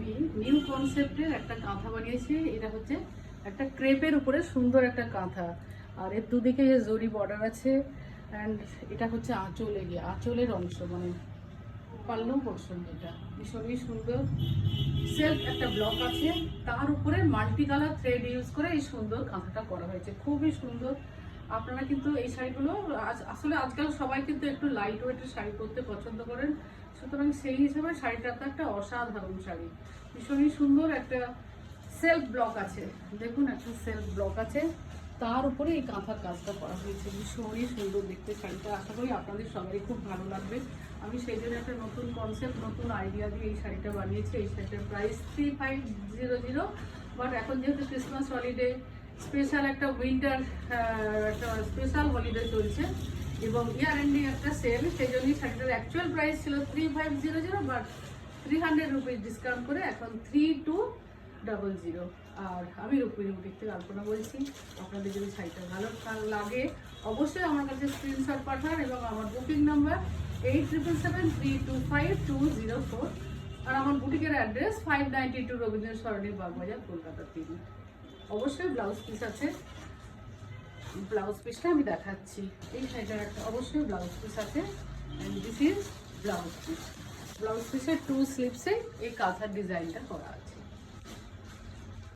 আমি নিউ কনসেপ্টের একটা কাঁথা বানিয়েছি। এটা হচ্ছে একটা ক্রেপের উপরে সুন্দর একটা কাঁথা, আর এর দুদিকে জরি বর্ডার আছে। অ্যান্ড এটা হচ্ছে আঁচলে গিয়ে আঁচলের অংশ, মানে পাল্লু পোর্শন। এটা ভীষণই সুন্দর। সেলফ একটা ব্লক আছে, তার উপরে মাল্টি কালার থ্রেড ইউজ করে এই সুন্দর কাঁথাটা করা হয়েছে, খুবই সুন্দর। আপনারা কিন্তু এই শাড়িগুলো আসলে আজকাল সবাই কিন্তু একটু লাইট ওয়েটের শাড়ি পরতে পছন্দ করেন, সুতরাং সেই হিসাবে শাড়িটা তো একটা অসাধারণ শাড়ি, ভীষণই সুন্দর। একটা সেলফ ব্লক আছে, দেখুন একটা সেলফ ব্লক আছে, তার উপরে এই কাঁথার কাজটা করা হয়েছে, ভীষণই সুন্দর দেখতে শাড়িটা। আশা করি আপনাদের সবারই খুব ভালো লাগবে। আমি সেই জন্য একটা নতুন কনসেপ্ট, নতুন আইডিয়া দিয়ে এই শাড়িটা বানিয়েছি। এই শাড়িটার প্রাইস 3500, বাট এখন যেহেতু ক্রিসমাস হলিডে স্পেশাল একটা উইন্টার একটা স্পেশাল হলিডে চলছে এবং ইয়ার এন্ডিং একটা সেল, সেই জন্যই শাড়িটার অ্যাকচুয়াল প্রাইস ছিল 3500, বাট 300 রুপিস ডিসকাউন্ট করে এখন 3200। আর আমি রূপমিনি বুটিক থেকে আলপনা বলছি। আপনাদের যদি শাড়িটা ভালো লাগে অবশ্যই আমার কাছে স্ক্রিনশট পাঠান এবং আমার বুকিং নাম্বার 8777325204। আর আমার বুটিকের অ্যাড্রেস 592 রবীন্দ্র সরণি, বাগবাজার, কলকাতা 3। অবশ্যই ব্লাউজ পিস আছে, ব্লাউজ পিসটা আমি দেখাচ্ছি। এই শাড়িটার একটা অবশ্যই ব্লাউজ পিস আছে, and this is blouse piece. Blouse পিসের 2 স্লিপসে এই কাঁথার ডিজাইনটা করা আছে।